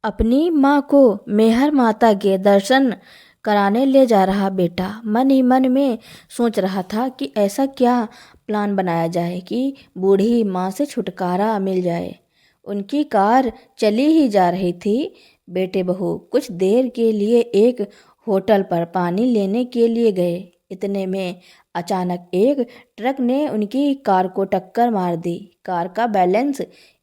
अपनी माँ को मेहर माता के दर्शन कराने ले जा रहा बेटा मन ही मन में सोच रहा था कि ऐसा क्या प्लान बनाया जाए कि बूढ़ी माँ से छुटकारा मिल जाए। उनकी कार चली ही जा रही थी। बेटे बहू कुछ देर के लिए एक होटल पर पानी लेने के लिए गए। इतने में अचानक एक ट्रक ने उनकी कार को टक्कर मार दी। कार का बैलेंस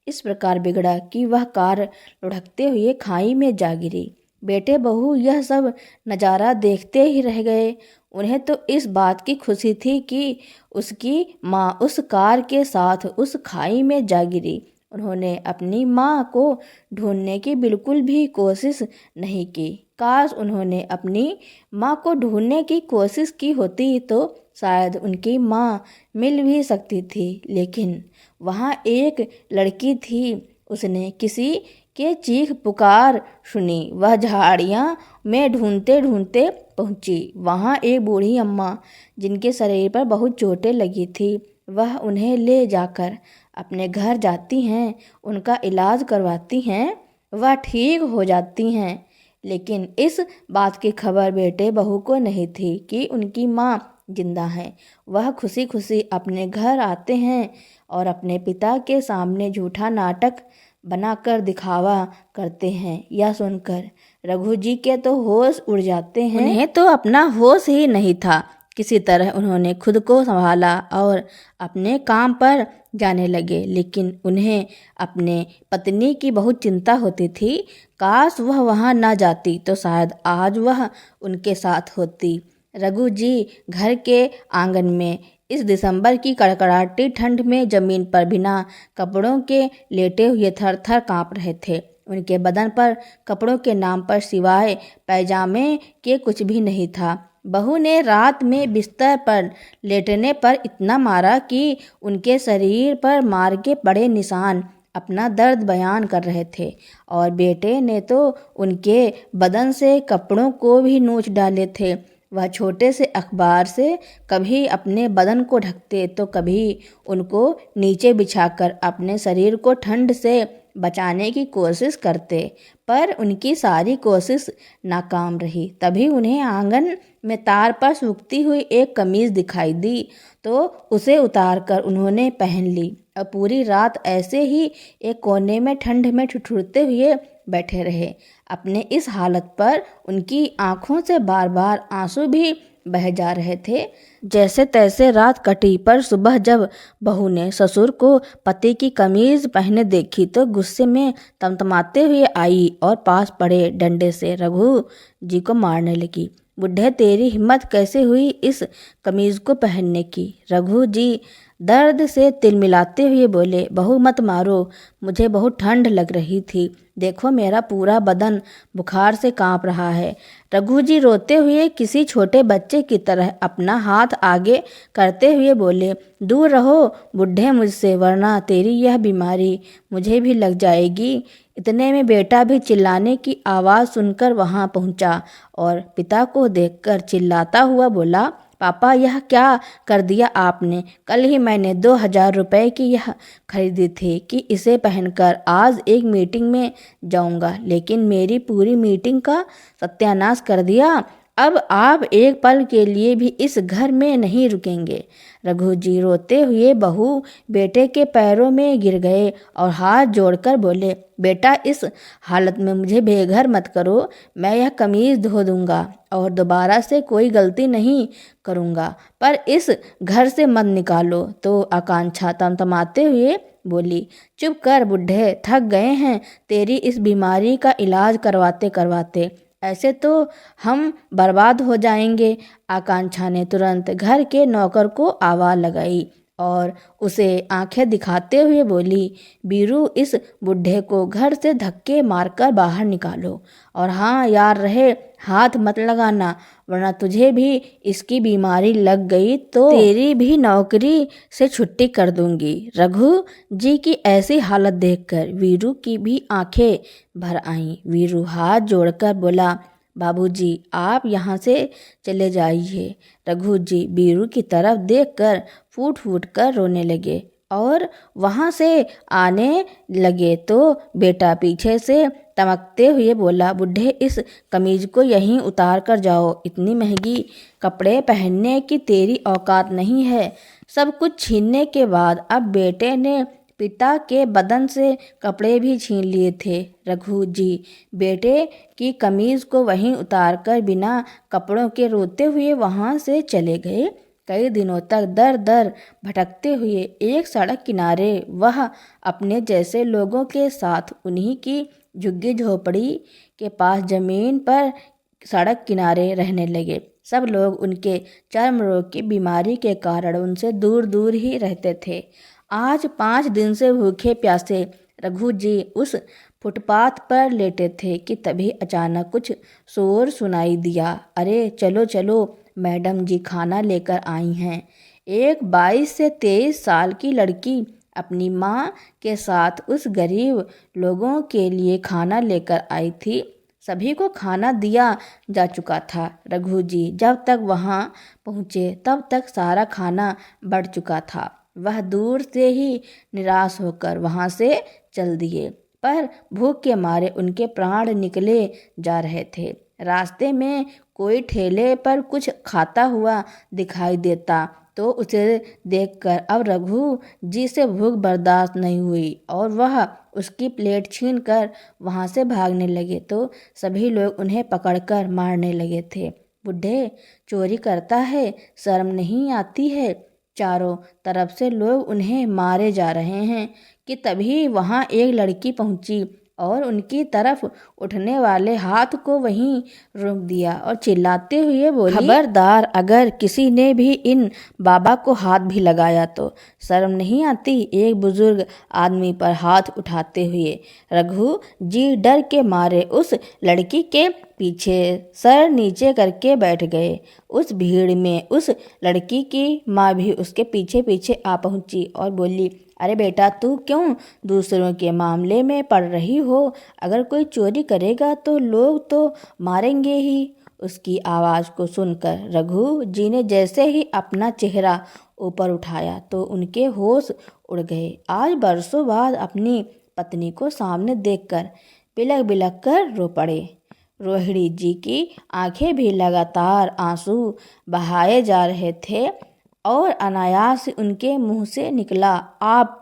इस प्रकार बिगड़ा कि वह कार लुढ़कते हुए खाई में जा गिरी। बेटे बहू यह सब नज़ारा देखते ही रह गए। उन्हें तो इस बात की खुशी थी कि उसकी माँ उस कार के साथ उस खाई में जा गिरी। उन्होंने अपनी माँ को ढूंढने की बिल्कुल भी कोशिश नहीं की। काश उन्होंने अपनी माँ को ढूंढने की कोशिश की होती तो शायद उनकी माँ मिल भी सकती थी। लेकिन वहाँ एक लड़की थी। उसने किसी के चीख पुकार सुनी। वह झाड़ियाँ में ढूंढते ढूंढते पहुँची। वहाँ एक बूढ़ी अम्मा जिनके शरीर पर बहुत चोटें लगी थी। वह उन्हें ले जाकर अपने घर जाती हैं, उनका इलाज करवाती हैं, वह ठीक हो जाती हैं। लेकिन इस बात की खबर बेटे बहू को नहीं थी कि उनकी माँ जिंदा है। वह खुशी खुशी अपने घर आते हैं और अपने पिता के सामने झूठा नाटक बनाकर दिखावा करते हैं। यह सुनकर रघु जी के तो होश उड़ जाते हैं। उन्हें तो अपना होश ही नहीं था। किसी तरह उन्होंने खुद को संभाला और अपने काम पर जाने लगे। लेकिन उन्हें अपने पत्नी की बहुत चिंता होती थी। काश वह वहाँ ना जाती तो शायद आज वह उनके साथ होती। रघु जी घर के आंगन में इस दिसंबर की कड़कड़ाती ठंड में जमीन पर बिना कपड़ों के लेटे हुए थर थर काँप रहे थे। उनके बदन पर कपड़ों के नाम पर सिवाय पैजामे के कुछ भी नहीं था। बहू ने रात में बिस्तर पर लेटने पर इतना मारा कि उनके शरीर पर मार के बड़े निशान अपना दर्द बयान कर रहे थे। और बेटे ने तो उनके बदन से कपड़ों को भी नोच डाले थे। वह छोटे से अखबार से कभी अपने बदन को ढकते तो कभी उनको नीचे बिछाकर अपने शरीर को ठंड से बचाने की कोशिश करते, पर उनकी सारी कोशिश नाकाम रही। तभी उन्हें आंगन में तार पर सूखती हुई एक कमीज दिखाई दी तो उसे उतारकर उन्होंने पहन ली। अब पूरी रात ऐसे ही एक कोने में ठंड में ठिठुरते हुए बैठे रहे। अपने इस हालत पर उनकी आंखों से बार बार आंसू भी बह जा रहे थे। जैसे तैसे रात कटी, पर सुबह जब बहू ने ससुर को पति की कमीज पहने देखी तो गुस्से में तमतमाते हुए आई और पास पड़े डंडे से रघु जी को मारने लगी। बुढ़े, तेरी हिम्मत कैसे हुई इस कमीज को पहनने की? रघु जी दर्द से तिलमिलाते हुए बोले, बहू मत मारो, मुझे बहुत ठंड लग रही थी। देखो मेरा पूरा बदन बुखार से कांप रहा है। रघु जी रोते हुए किसी छोटे बच्चे की तरह अपना हाथ आगे करते हुए बोले, दूर रहो बुढ़े मुझसे, वरना तेरी यह बीमारी मुझे भी लग जाएगी। इतने में बेटा भी चिल्लाने की आवाज़ सुनकर वहां पहुंचा और पिता को देखकर चिल्लाता हुआ बोला, पापा यह क्या कर दिया आपने? कल ही मैंने 2000 रुपये की यह खरीदी थी कि इसे पहनकर आज एक मीटिंग में जाऊंगा, लेकिन मेरी पूरी मीटिंग का सत्यानाश कर दिया। अब आप एक पल के लिए भी इस घर में नहीं रुकेंगे। रघु जी रोते हुए बहू बेटे के पैरों में गिर गए और हाथ जोड़कर बोले, बेटा इस हालत में मुझे बेघर मत करो। मैं यह कमीज धो दूंगा और दोबारा से कोई गलती नहीं करूंगा, पर इस घर से मत निकालो। तो आकांक्षा तमतमाते हुए बोली, चुप कर बुढ़े, थक गए हैं तेरी इस बीमारी का इलाज करवाते करवाते, ऐसे तो हम बर्बाद हो जाएंगे। आकांक्षा ने तुरंत घर के नौकर को आवाज़ लगाई और उसे आंखें दिखाते हुए बोली, बीरू इस बुढ़े को घर से धक्के मारकर बाहर निकालो, और हाँ यार रहे हाथ मत लगाना, वरना तुझे भी इसकी बीमारी लग गई तो तेरी भी नौकरी से छुट्टी कर दूंगी। रघु जी की ऐसी हालत देखकर वीरू की भी आंखें भर आईं। वीरू हाथ जोड़कर बोला, बाबूजी आप यहाँ से चले जाइए। रघु जी वीरू की तरफ देखकर फूट फूट कर रोने लगे और वहाँ से आने लगे तो बेटा पीछे से तमकते हुए बोला, बूढ़े इस कमीज को यहीं उतार कर जाओ, इतनी महंगी कपड़े पहनने की तेरी औकात नहीं है। सब कुछ छीनने के बाद अब बेटे ने पिता के बदन से कपड़े भी छीन लिए थे। रघु जी बेटे की कमीज को वहीं उतारकर बिना कपड़ों के रोते हुए वहां से चले गए। कई दिनों तक दर दर भटकते हुए एक सड़क किनारे वह अपने जैसे लोगों के साथ उन्हीं की झुग्गी झोपड़ी के पास जमीन पर सड़क किनारे रहने लगे। सब लोग उनके चर्म रोग की बीमारी के कारण उनसे दूर दूर ही रहते थे। आज 5 दिन से भूखे प्यासे रघु जी उस फुटपाथ पर लेटे थे कि तभी अचानक कुछ शोर सुनाई दिया। अरे चलो चलो, मैडम जी खाना लेकर आई हैं। एक 22 से 23 साल की लड़की अपनी माँ के साथ उस गरीब लोगों के लिए खाना लेकर आई थी। सभी को खाना दिया जा चुका था। रघु जी जब तक वहाँ पहुँचे तब तक सारा खाना बढ़ चुका था। वह दूर से ही निराश होकर वहाँ से चल दिए, पर भूख के मारे उनके प्राण निकले जा रहे थे। रास्ते में कोई ठेले पर कुछ खाता हुआ दिखाई देता तो उसे देखकर अब रघु जी से भूख बर्दाश्त नहीं हुई और वह उसकी प्लेट छीनकर वहाँ से भागने लगे तो सभी लोग उन्हें पकड़कर मारने लगे थे। बूढ़े चोरी करता है, शर्म नहीं आती है। चारों तरफ से लोग उन्हें मारे जा रहे हैं कि तभी वहाँ एक लड़की पहुँची और उनकी तरफ उठने वाले हाथ को वहीं रोक दिया और चिल्लाते हुए बोली, खबरदार, अगर किसी ने भी इन बाबा को हाथ भी लगाया तो शर्म नहीं आती। एक बुजुर्ग आदमी पर हाथ उठाते हुए रघु जी डर के मारे उस लड़की के पीछे सर नीचे करके बैठ गए। उस भीड़ में उस लड़की की माँ भी उसके पीछे पीछे आ पहुंची और बोली, अरे बेटा, तू क्यों दूसरों के मामले में पड़ रही हो? अगर कोई चोरी करेगा तो लोग तो मारेंगे ही। उसकी आवाज़ को सुनकर रघु जी ने जैसे ही अपना चेहरा ऊपर उठाया तो उनके होश उड़ गए। आज बरसों बाद अपनी पत्नी को सामने देखकर बिलख बिलख कर रो पड़े। रोहिणी जी की आंखें भी लगातार आंसू बहाए जा रहे थे और अनायास उनके मुंह से निकला, आप।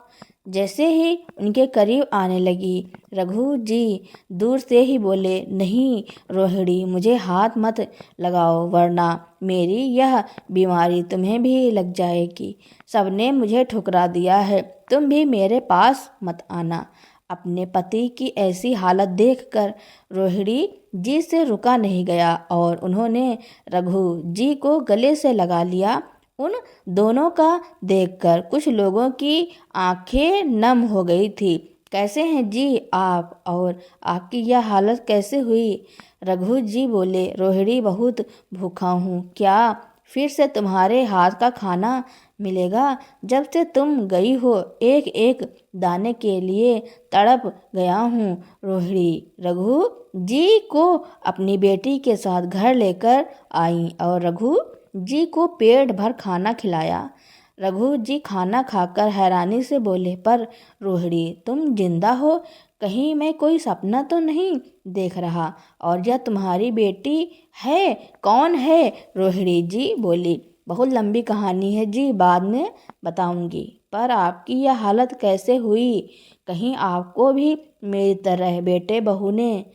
जैसे ही उनके करीब आने लगी रघु जी दूर से ही बोले, नहीं रोहिणी, मुझे हाथ मत लगाओ वरना मेरी यह बीमारी तुम्हें भी लग जाएगी। सबने मुझे ठुकरा दिया है, तुम भी मेरे पास मत आना। अपने पति की ऐसी हालत देखकर रोहिणी जी से रुका नहीं गया और उन्होंने रघु जी को गले से लगा लिया। उन दोनों का देखकर कुछ लोगों की आंखें नम हो गई थी। कैसे हैं जी आप, और आपकी यह हालत कैसे हुई? रघु जी बोले, रोहिणी, बहुत भूखा हूँ, क्या फिर से तुम्हारे हाथ का खाना मिलेगा? जब से तुम गई हो एक एक दाने के लिए तड़प गया हूँ। रोहिणी रघु जी को अपनी बेटी के साथ घर लेकर आई और रघु जी को पेट भर खाना खिलाया। रघु जी खाना खाकर हैरानी से बोले, पर रोहिणी, तुम जिंदा हो? कहीं मैं कोई सपना तो नहीं देख रहा? और यह तुम्हारी बेटी है? कौन है? रोहिणी जी बोली, बहुत लंबी कहानी है जी, बाद में बताऊंगी, पर आपकी यह हालत कैसे हुई? कहीं आपको भी मेरी तरह बेटे बहू ने?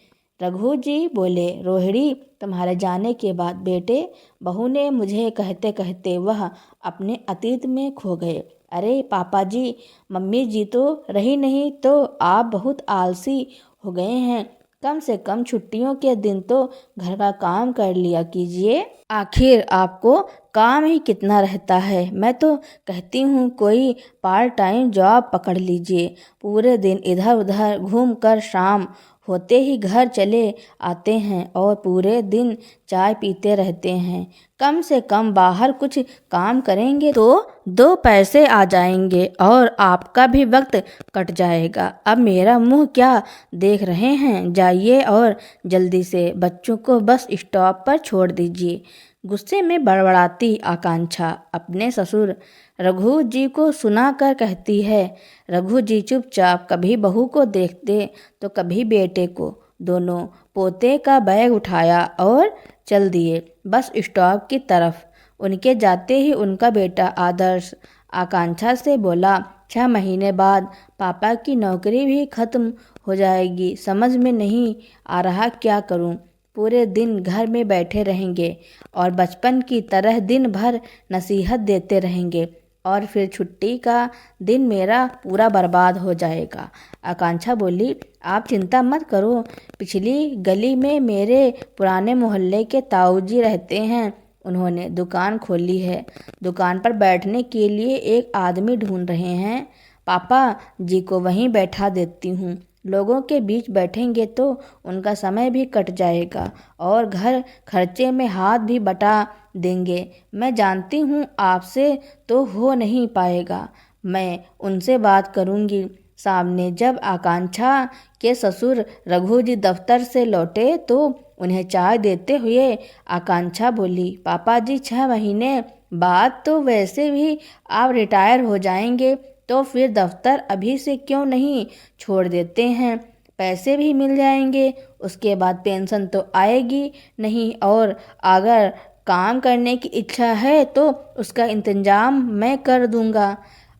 रघु जी बोले, रोहिणी, तुम्हारे जाने के बाद बेटे बहू ने मुझे कहते कहते वह अपने अतीत में खो गए। अरे पापा जी, मम्मी जी तो रही नहीं तो आप बहुत आलसी हो गए हैं। कम से कम छुट्टियों के दिन तो घर का काम कर लिया कीजिए। आखिर आपको काम ही कितना रहता है। मैं तो कहती हूँ कोई पार्ट टाइम जॉब पकड़ लीजिए। पूरे दिन इधर उधर घूमकर शाम होते ही घर चले आते हैं और पूरे दिन चाय पीते रहते हैं। कम से कम बाहर कुछ काम करेंगे तो 2 पैसे आ जाएंगे और आपका भी वक्त कट जाएगा। अब मेरा मुंह क्या देख रहे हैं? जाइए और जल्दी से बच्चों को बस स्टॉप पर छोड़ दीजिए। गुस्से में बड़बड़ाती आकांक्षा अपने ससुर रघु जी को सुनाकर कहती है। रघु जी चुपचाप कभी बहू को देखते तो कभी बेटे को। दोनों पोते का बैग उठाया और चल दिए बस स्टॉप की तरफ। उनके जाते ही उनका बेटा आदर्श आकांक्षा से बोला, 6 महीने बाद पापा की नौकरी भी खत्म हो जाएगी। समझ में नहीं आ रहा क्या करूं। पूरे दिन घर में बैठे रहेंगे और बचपन की तरह दिन भर नसीहत देते रहेंगे और फिर छुट्टी का दिन मेरा पूरा बर्बाद हो जाएगा। आकांक्षा बोली, आप चिंता मत करो। पिछली गली में मेरे पुराने मोहल्ले के ताऊजी रहते हैं। उन्होंने दुकान खोली है। दुकान पर बैठने के लिए एक आदमी ढूंढ रहे हैं। पापा जी को वहीं बैठा देती हूँ। लोगों के बीच बैठेंगे तो उनका समय भी कट जाएगा और घर खर्चे में हाथ भी बटा देंगे। मैं जानती हूँ आपसे तो हो नहीं पाएगा। मैं उनसे बात करूँगी। सामने जब आकांक्षा के ससुर रघु जी दफ्तर से लौटे तो उन्हें चाय देते हुए आकांक्षा बोली, पापा जी 6 महीने बाद तो वैसे भी आप रिटायर हो जाएंगे, तो फिर दफ्तर अभी से क्यों नहीं छोड़ देते हैं। पैसे भी मिल जाएंगे। उसके बाद पेंशन तो आएगी नहीं और अगर काम करने की इच्छा है तो उसका इंतजाम मैं कर दूंगा।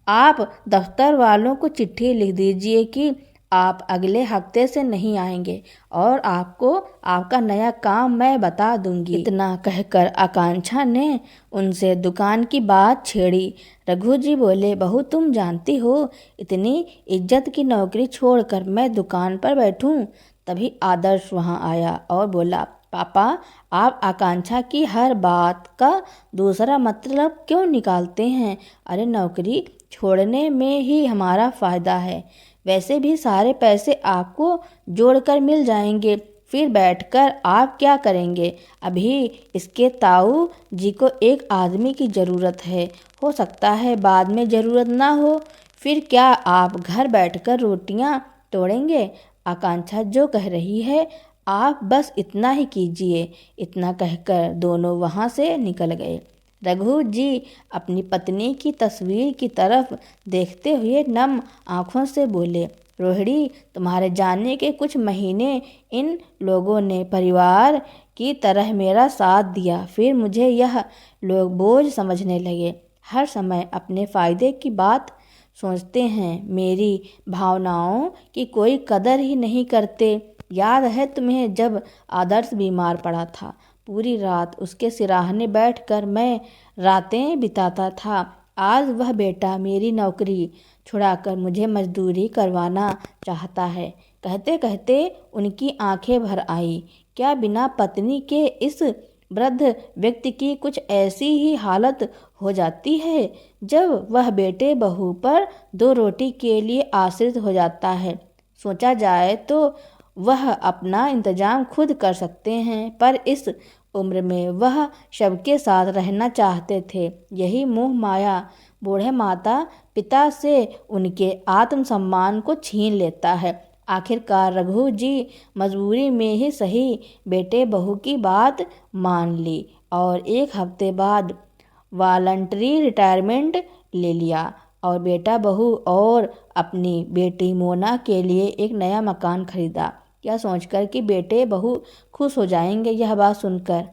आप दफ्तर वालों को चिट्ठी लिख दीजिए कि आप अगले हफ्ते से नहीं आएंगे और आपको आपका नया काम मैं बता दूंगी। इतना कहकर आकांक्षा ने उनसे दुकान की बात छेड़ी। रघु जी बोले, बहू तुम जानती हो इतनी इज्जत की नौकरी छोड़कर मैं दुकान पर बैठूं। तभी आदर्श वहां आया और बोला, पापा आप आकांक्षा की हर बात का दूसरा मतलब क्यों निकालते हैं। अरे नौकरी छोड़ने में ही हमारा फ़ायदा है। वैसे भी सारे पैसे आपको जोड़कर मिल जाएंगे। फिर बैठकर आप क्या करेंगे। अभी इसके ताऊ जी को एक आदमी की ज़रूरत है। हो सकता है बाद में ज़रूरत ना हो। फिर क्या आप घर बैठकर रोटियां तोड़ेंगे। आकांक्षा जो कह रही है आप बस इतना ही कीजिए। इतना कहकर दोनों वहाँ से निकल गए। रघु जी अपनी पत्नी की तस्वीर की तरफ देखते हुए नम आंखों से बोले, रोहिणी तुम्हारे जाने के कुछ महीने इन लोगों ने परिवार की तरह मेरा साथ दिया। फिर मुझे यह लोग बोझ समझने लगे। हर समय अपने फ़ायदे की बात सोचते हैं। मेरी भावनाओं की कोई कदर ही नहीं करते। याद है तुम्हें जब आदर्श बीमार पड़ा था। पूरी रात उसके सिराहने बैठकर मैं रातें बिताता था। आज वह बेटा मेरी नौकरी छुड़ाकर मुझे मजदूरी करवाना चाहता है। कहते कहते उनकी आंखें भर आई। क्या बिना पत्नी के इस वृद्ध व्यक्ति की कुछ ऐसी ही हालत हो जाती है जब वह बेटे बहू पर 2 रोटी के लिए आश्रित हो जाता है। सोचा जाए तो वह अपना इंतजाम खुद कर सकते हैं, पर इस उम्र में वह सबके साथ रहना चाहते थे। यही मोह माया बूढ़े माता पिता से उनके आत्मसम्मान को छीन लेता है। आखिरकार रघु जी मजबूरी में ही सही बेटे बहू की बात मान ली और 1 हफ्ते बाद वॉलंटरी रिटायरमेंट ले लिया और बेटा बहू और अपनी बेटी मोना के लिए एक नया मकान खरीदा। क्या सोचकर कि बेटे बहू खुश हो जाएंगे। यह बात सुनकर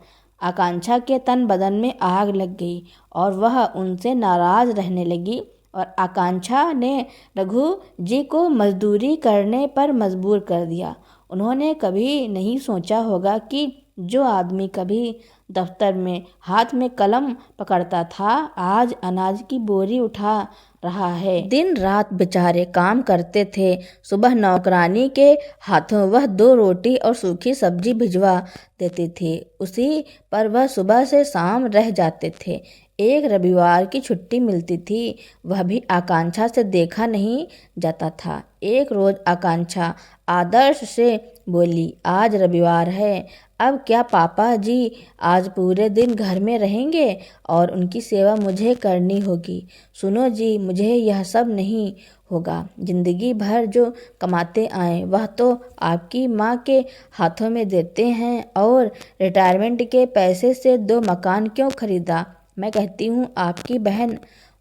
आकांक्षा के तन बदन में आग लग गई और वह उनसे नाराज रहने लगी और आकांक्षा ने रघु जी को मजदूरी करने पर मजबूर कर दिया। उन्होंने कभी नहीं सोचा होगा कि जो आदमी कभी दफ्तर में हाथ में कलम पकड़ता था आज अनाज की बोरी उठा रहा है। दिन रात बेचारे काम करते थे। सुबह नौकरानी के हाथों वह 2 रोटी और सूखी सब्जी भिजवा देती थी। उसी पर वह सुबह से शाम रह जाते थे। एक रविवार की छुट्टी मिलती थी, वह भी आकांक्षा से देखा नहीं जाता था। एक रोज आकांक्षा आदर्श से बोली, आज रविवार है, अब क्या पापा जी आज पूरे दिन घर में रहेंगे और उनकी सेवा मुझे करनी होगी। सुनो जी, मुझे यह सब नहीं होगा। जिंदगी भर जो कमाते आए वह तो आपकी माँ के हाथों में देते हैं, और रिटायरमेंट के पैसे से 2 मकान क्यों खरीदा। मैं कहती हूँ आपकी बहन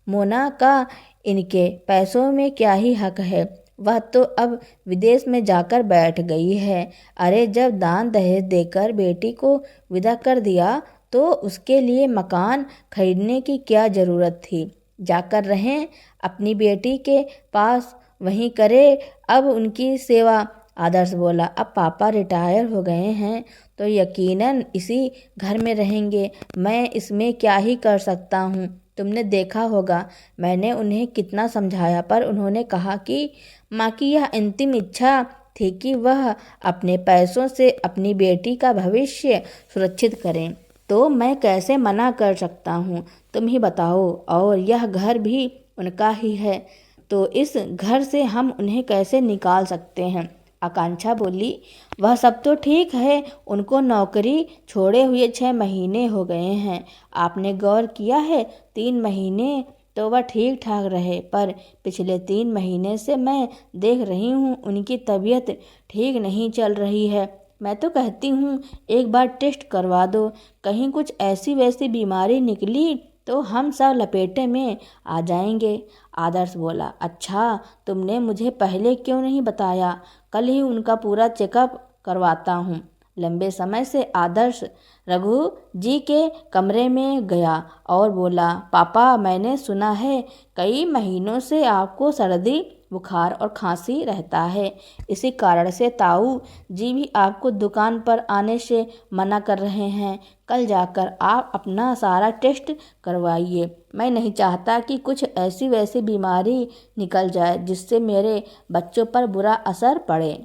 मोना का इनके पैसों में क्या ही हक है। वह तो अब विदेश में जाकर बैठ गई है। अरे जब दान दहेज देकर बेटी को विदा कर दिया तो उसके लिए मकान खरीदने की क्या ज़रूरत थी। जाकर रहें अपनी बेटी के पास, वहीं करे अब उनकी सेवा। आदर्श बोला, अब पापा रिटायर हो गए हैं तो यकीनन इसी घर में रहेंगे। मैं इसमें क्या ही कर सकता हूँ। तुमने देखा होगा मैंने उन्हें कितना समझाया, पर उन्होंने कहा कि माँ की यह अंतिम इच्छा थी कि वह अपने पैसों से अपनी बेटी का भविष्य सुरक्षित करें। तो मैं कैसे मना कर सकता हूँ, तुम ही बताओ। और यह घर भी उनका ही है, तो इस घर से हम उन्हें कैसे निकाल सकते हैं। आकांक्षा बोली, वह सब तो ठीक है, उनको नौकरी छोड़े हुए 6 महीने हो गए हैं। आपने गौर किया है 3 महीने तो वह ठीक ठाक रहे, पर पिछले 3 महीने से मैं देख रही हूँ उनकी तबीयत ठीक नहीं चल रही है। मैं तो कहती हूँ एक बार टेस्ट करवा दो, कहीं कुछ ऐसी वैसी बीमारी निकली तो हम सब लपेटे में आ जाएंगे। आदर्श बोला, अच्छा तुमने मुझे पहले क्यों नहीं बताया, कल ही उनका पूरा चेकअप करवाता हूँ। लंबे समय से आदर्श रघु जी के कमरे में गया और बोला, पापा मैंने सुना है कई महीनों से आपको सर्दी बुखार और खांसी रहता है, इसी कारण से ताऊ जी भी आपको दुकान पर आने से मना कर रहे हैं। कल जाकर आप अपना सारा टेस्ट करवाइए। मैं नहीं चाहता कि कुछ ऐसी वैसी बीमारी निकल जाए जिससे मेरे बच्चों पर बुरा असर पड़े।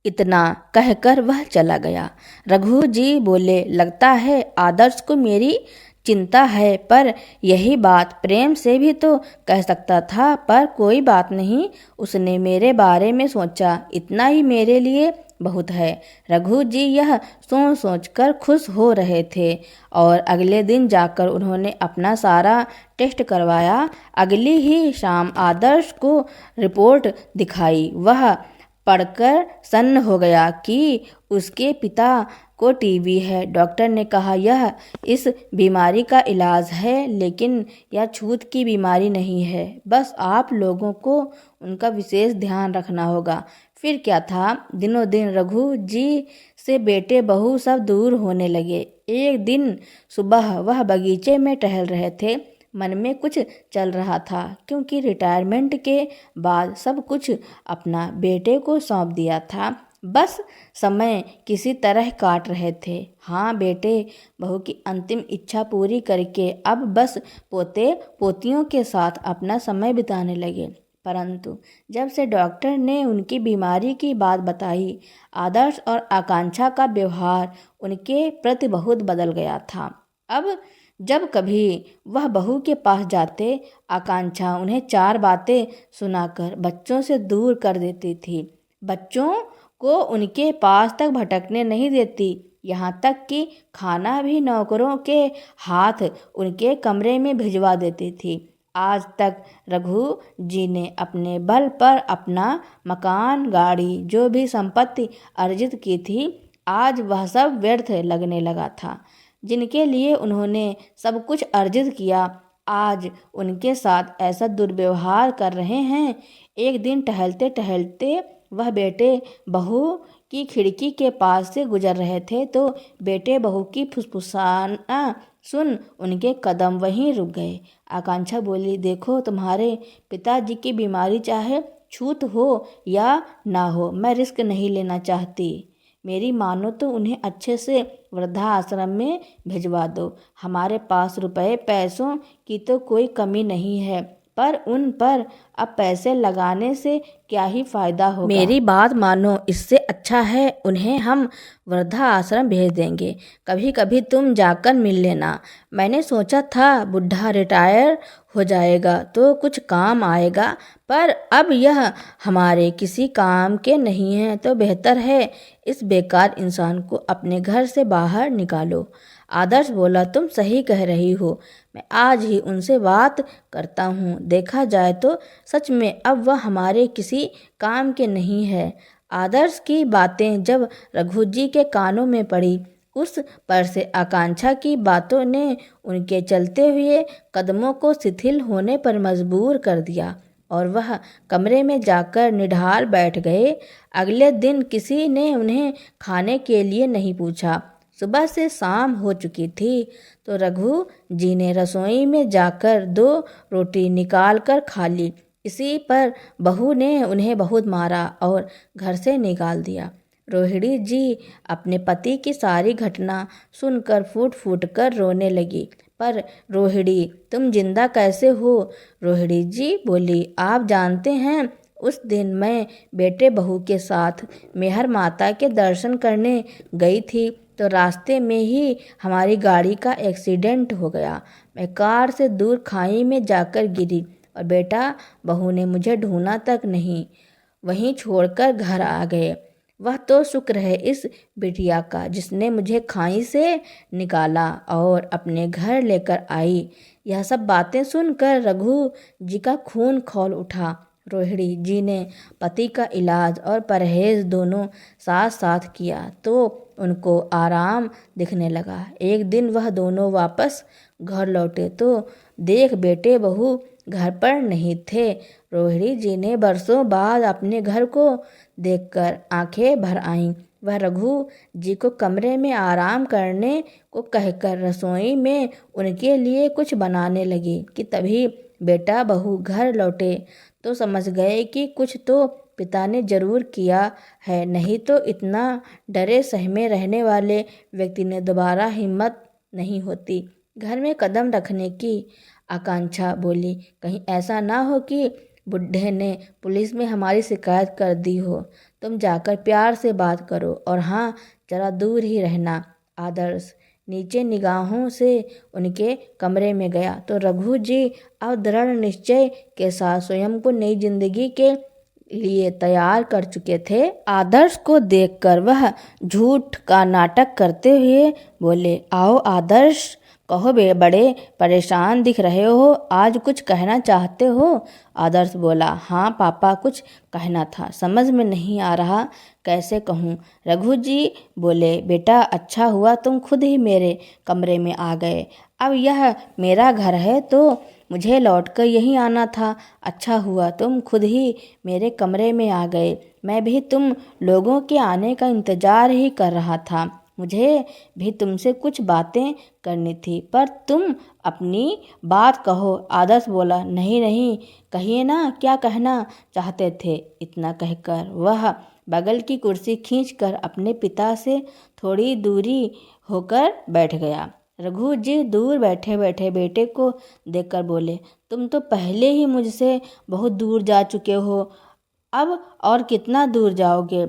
इतना कहकर वह चला गया। रघु जी बोले, लगता है आदर्श को मेरी चिंता है, पर यही बात प्रेम से भी तो कह सकता था। पर कोई बात नहीं, उसने मेरे बारे में सोचा, इतना ही मेरे लिए बहुत है। रघु जी यह सोच सोच कर खुश हो रहे थे और अगले दिन जाकर उन्होंने अपना सारा टेस्ट करवाया। अगली ही शाम आदर्श को रिपोर्ट दिखाई। वह पढ़कर सन्न हो गया कि उसके पिता को टीबी है। डॉक्टर ने कहा यह इस बीमारी का इलाज है, लेकिन यह छूत की बीमारी नहीं है। बस आप लोगों को उनका विशेष ध्यान रखना होगा। फिर क्या था, दिनों दिन रघु जी से बेटे बहू सब दूर होने लगे। एक दिन सुबह वह बगीचे में टहल रहे थे। मन में कुछ चल रहा था, क्योंकि रिटायरमेंट के बाद सब कुछ अपना बेटे को सौंप दिया था। बस समय किसी तरह काट रहे थे। हाँ, बेटे बहू की अंतिम इच्छा पूरी करके अब बस पोते पोतियों के साथ अपना समय बिताने लगे। परंतु जब से डॉक्टर ने उनकी बीमारी की बात बताई, आदर्श और आकांक्षा का व्यवहार उनके प्रति बहुत बदल गया था। अब जब कभी वह बहू के पास जाते, आकांक्षा उन्हें 4 बातें सुनाकर बच्चों से दूर कर देती थी। बच्चों को उनके पास तक भटकने नहीं देती, यहाँ तक कि खाना भी नौकरों के हाथ उनके कमरे में भिजवा देती थी। आज तक रघु जी ने अपने बल पर अपना मकान, गाड़ी, जो भी संपत्ति अर्जित की थी, आज वह सब व्यर्थ लगने लगा था। जिनके लिए उन्होंने सब कुछ अर्जित किया, आज उनके साथ ऐसा दुर्व्यवहार कर रहे हैं। एक दिन टहलते टहलते वह बेटे बहू की खिड़की के पास से गुजर रहे थे, तो बेटे बहू की फुसफुसाना सुन उनके कदम वहीं रुक गए। आकांक्षा बोली, देखो तुम्हारे पिताजी की बीमारी चाहे छूत हो या ना हो, मैं रिस्क नहीं लेना चाहती। मेरी मानो तो उन्हें अच्छे से वृद्धाश्रम में भिजवा दो। हमारे पास रुपए पैसों की तो कोई कमी नहीं है, पर उन पर अब पैसे लगाने से क्या ही फायदा होगा। मेरी बात मानो, इससे अच्छा है उन्हें हम वृद्धा आश्रम भेज देंगे। कभी कभी तुम जाकर मिल लेना। मैंने सोचा था बुढ़ा रिटायर हो जाएगा तो कुछ काम आएगा, पर अब यह हमारे किसी काम के नहीं है, तो बेहतर है इस बेकार इंसान को अपने घर से बाहर निकालो। आदर्श बोला, तुम सही कह रही हो, मैं आज ही उनसे बात करता हूँ। देखा जाए तो सच में अब वह हमारे किसी काम के नहीं है। आदर्श की बातें जब रघु जी के कानों में पड़ी, उस पर से आकांक्षा की बातों ने उनके चलते हुए कदमों को शिथिल होने पर मजबूर कर दिया और वह कमरे में जाकर निढाल बैठ गए। अगले दिन किसी ने उन्हें खाने के लिए नहीं पूछा। सुबह से शाम हो चुकी थी तो रघु जी ने रसोई में जाकर 2 रोटी निकाल कर खा ली। इसी पर बहू ने उन्हें बहुत मारा और घर से निकाल दिया। रोहिणी जी अपने पति की सारी घटना सुनकर फूट फूट कर रोने लगी। पर रोहिणी, तुम जिंदा कैसे हो? रोहिणी जी बोली, आप जानते हैं, उस दिन मैं बेटे बहू के साथ मेहर माता के दर्शन करने गई थी तो रास्ते में ही हमारी गाड़ी का एक्सीडेंट हो गया। मैं कार से दूर खाई में जाकर गिरी और बेटा बहू ने मुझे ढूंढा तक नहीं, वहीं छोड़कर घर आ गए। वह तो शुक्र है इस बिटिया का जिसने मुझे खाई से निकाला और अपने घर लेकर आई। यह सब बातें सुनकर रघु जी का खून खौल उठा। रोहिणी जी ने पति का इलाज और परहेज दोनों साथ साथ किया तो उनको आराम दिखने लगा। एक दिन वह दोनों वापस घर लौटे तो देख बेटे बहू घर पर नहीं थे। रोहिणी जी ने बरसों बाद अपने घर को देखकर आंखें भर आईं। वह रघु जी को कमरे में आराम करने को कहकर रसोई में उनके लिए कुछ बनाने लगी कि तभी बेटा बहू घर लौटे तो समझ गए कि कुछ तो पिता ने जरूर किया है, नहीं तो इतना डरे सहमे रहने वाले व्यक्ति ने दोबारा हिम्मत नहीं होती घर में कदम रखने की। आकांक्षा बोली, कहीं ऐसा ना हो कि बुढ़े ने पुलिस में हमारी शिकायत कर दी हो। तुम जाकर प्यार से बात करो और हाँ, जरा दूर ही रहना। आदर्श नीचे निगाहों से उनके कमरे में गया तो रघु जी अब दृढ़ निश्चय के साथ स्वयं को नई जिंदगी के लिए तैयार कर चुके थे। आदर्श को देखकर वह झूठ का नाटक करते हुए बोले, आओ आदर्श, कहो बड़े परेशान दिख रहे हो, आज कुछ कहना चाहते हो? आदर्श बोला, हाँ पापा, कुछ कहना था, समझ में नहीं आ रहा कैसे कहूँ। रघु जी बोले, बेटा अच्छा हुआ तुम खुद ही मेरे कमरे में आ गए। अब यह मेरा घर है तो मुझे लौटकर यहीं आना था। अच्छा हुआ तुम खुद ही मेरे कमरे में आ गए। मैं भी तुम लोगों के आने का इंतजार ही कर रहा था। मुझे भी तुमसे कुछ बातें करनी थी, पर तुम अपनी बात कहो। आदर्श बोला, नहीं नहीं, कहिए ना, क्या कहना चाहते थे? इतना कहकर वह बगल की कुर्सी खींचकर अपने पिता से थोड़ी दूरी होकर बैठ गया। रघु जी दूर बैठे बैठे बेटे को देखकर बोले, तुम तो पहले ही मुझसे बहुत दूर जा चुके हो, अब और कितना दूर जाओगे?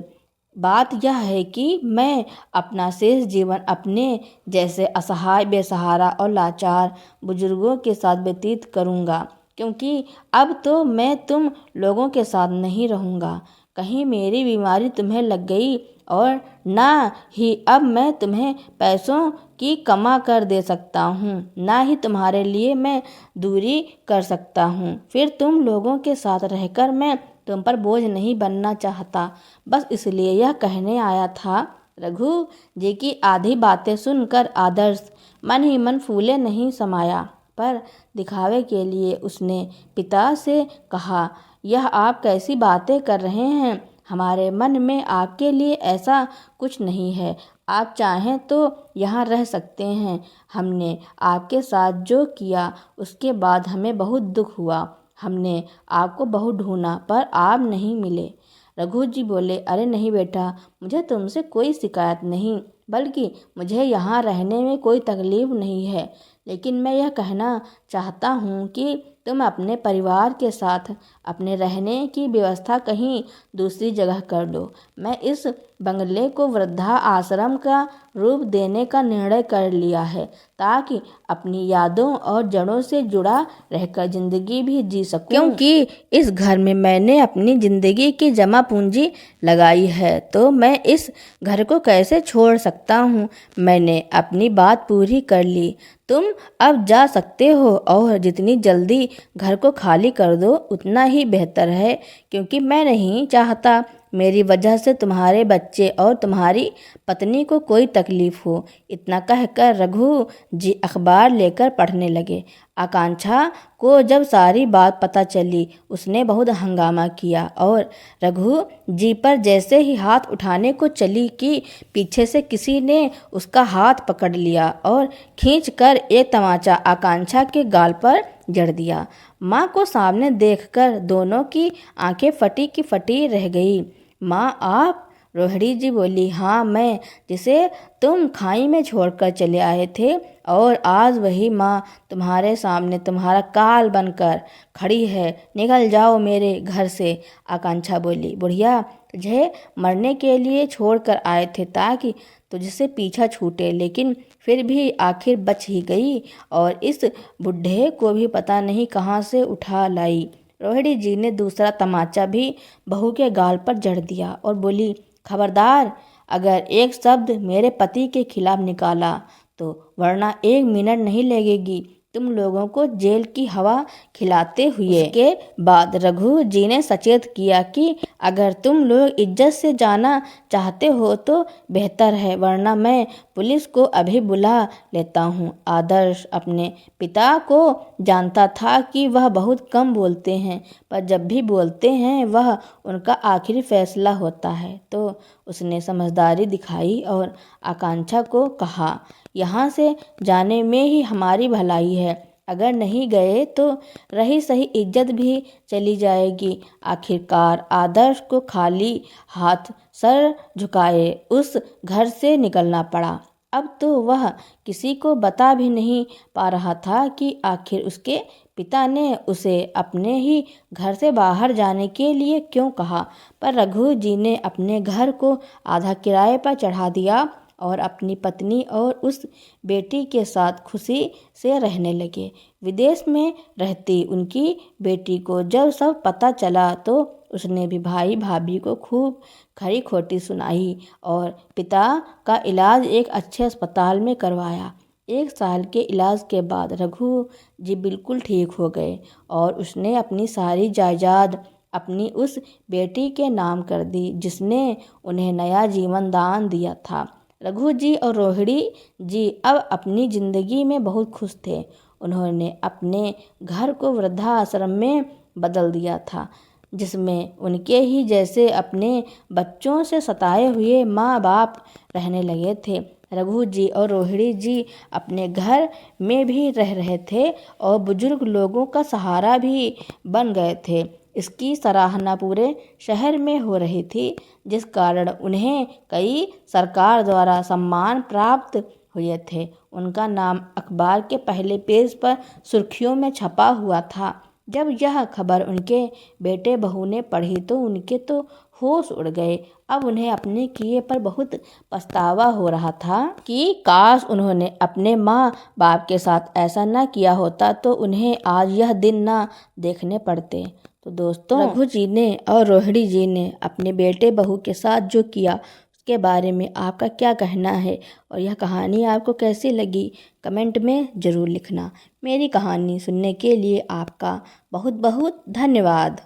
बात यह है कि मैं अपना शेष जीवन अपने जैसे असहाय, बेसहारा और लाचार बुजुर्गों के साथ व्यतीत करूँगा, क्योंकि अब तो मैं तुम लोगों के साथ नहीं रहूँगा। कहीं मेरी बीमारी तुम्हें लग गई और ना ही अब मैं तुम्हें पैसों की कमा कर दे सकता हूँ, ना ही तुम्हारे लिए मैं दूरी कर सकता हूँ। फिर तुम लोगों के साथ रहकर मैं तुम पर बोझ नहीं बनना चाहता, बस इसलिए यह कहने आया था। रघु जी की आधी बातें सुनकर आदर्श मन ही मन फूले नहीं समाया, पर दिखावे के लिए उसने पिता से कहा, यह आप कैसी बातें कर रहे हैं? हमारे मन में आपके लिए ऐसा कुछ नहीं है। आप चाहें तो यहाँ रह सकते हैं। हमने आपके साथ जो किया उसके बाद हमें बहुत दुख हुआ। हमने आपको बहुत ढूंढा पर आप नहीं मिले। रघु जी बोले, अरे नहीं बेटा, मुझे तुमसे कोई शिकायत नहीं, बल्कि मुझे यहाँ रहने में कोई तकलीफ नहीं है, लेकिन मैं यह कहना चाहता हूँ कि तुम अपने परिवार के साथ अपने रहने की व्यवस्था कहीं दूसरी जगह कर लो। मैं इस बंगले को वृद्धा आश्रम का रूप देने का निर्णय कर लिया है, ताकि अपनी यादों और जड़ों से जुड़ा रहकर जिंदगी भी जी सकूं। क्योंकि इस घर में मैंने अपनी जिंदगी की जमा पूंजी लगाई है, तो मैं इस घर को कैसे छोड़ सकता हूँ। मैंने अपनी बात पूरी कर ली। तुम अब जा सकते हो और जितनी जल्दी घर को खाली कर दो उतना ही बेहतर है, क्योंकि मैं नहीं चाहता मेरी वजह से तुम्हारे बच्चे और तुम्हारी पत्नी को कोई तकलीफ हो। इतना कहकर रघु जी अखबार लेकर पढ़ने लगे। आकांक्षा को जब सारी बात पता चली, उसने बहुत हंगामा किया और रघु जी पर जैसे ही हाथ उठाने को चली कि पीछे से किसी ने उसका हाथ पकड़ लिया और खींचकर एक तमाचा आकांक्षा के गाल पर जड़ दिया। माँ को सामने देखकर दोनों की आंखें फटी की फटी रह गई। माँ आप? रोहिणी जी बोली। हाँ मैं, जिसे तुम खाई में छोड़कर चले आए थे, और आज वही माँ तुम्हारे सामने तुम्हारा काल बनकर खड़ी है। निकल जाओ मेरे घर से। आकांक्षा बोली। बुढ़िया, तुझे मरने के लिए छोड़कर आए थे ताकि तुझसे पीछा छूटे, लेकिन फिर भी आखिर बच ही गई और इस बुढ़े को भी पता नहीं कहाँ से उठा लाई। रोहिणी जी ने दूसरा तमाचा भी बहू के गाल पर जड़ दिया और बोली, खबरदार, अगर एक शब्द मेरे पति के खिलाफ निकाला तो वरना 1 मिनट नहीं लगेगी तुम लोगों को जेल की हवा खिलाते हुए। उसके बाद रघु जी ने सचेत किया कि अगर तुम लोग इज्जत से जाना चाहते हो तो बेहतर है, वरना मैं पुलिस को अभी बुला लेता हूँ। आदर्श अपने पिता को जानता था कि वह बहुत कम बोलते हैं, पर जब भी बोलते हैं वह उनका आखिरी फैसला होता है। तो उसने समझदारी दिखाई और आकांक्षा को कहा, यहाँ से जाने में ही हमारी भलाई है, अगर नहीं गए तो रही सही इज्जत भी चली जाएगी। आखिरकार आदर्श को खाली हाथ सर झुकाए उस घर से निकलना पड़ा। अब तो वह किसी को बता भी नहीं पा रहा था कि आखिर उसके पिता ने उसे अपने ही घर से बाहर जाने के लिए क्यों कहा। पर रघु जी ने अपने घर को आधा किराए पर चढ़ा दिया और अपनी पत्नी और उस बेटी के साथ खुशी से रहने लगे। विदेश में रहती उनकी बेटी को जब सब पता चला तो उसने भी भाई भाभी को खूब खरी खोटी सुनाई और पिता का इलाज एक अच्छे अस्पताल में करवाया। 1 साल के इलाज के बाद रघु जी बिल्कुल ठीक हो गए और उसने अपनी सारी जायदाद अपनी उस बेटी के नाम कर दी, जिसने उन्हें नया जीवन दान दिया था। रघु जी और रोहिणी जी अब अपनी जिंदगी में बहुत खुश थे। उन्होंने अपने घर को वृद्धाश्रम में बदल दिया था, जिसमें उनके ही जैसे अपने बच्चों से सताए हुए माँ बाप रहने लगे थे। रघु जी और रोहिणी जी अपने घर में भी रह रहे थे और बुजुर्ग लोगों का सहारा भी बन गए थे। इसकी सराहना पूरे शहर में हो रही थी, जिस कारण उन्हें कई सरकार द्वारा सम्मान प्राप्त हुए थे। उनका नाम अखबार के पहले पेज पर सुर्खियों में छपा हुआ था। जब यह खबर उनके बेटे बहू ने पढ़ी तो उनके तो होश उड़ गए। अब उन्हें अपने किए पर बहुत पछतावा हो रहा था कि काश उन्होंने अपने माँ बाप के साथ ऐसा न किया होता तो उन्हें आज यह दिन न देखने पड़ते। तो दोस्तों, रघु जी ने और रोहिणी जी ने अपने बेटे बहू के साथ जो किया उसके बारे में आपका क्या कहना है और यह कहानी आपको कैसी लगी, कमेंट में ज़रूर लिखना। मेरी कहानी सुनने के लिए आपका बहुत बहुत धन्यवाद।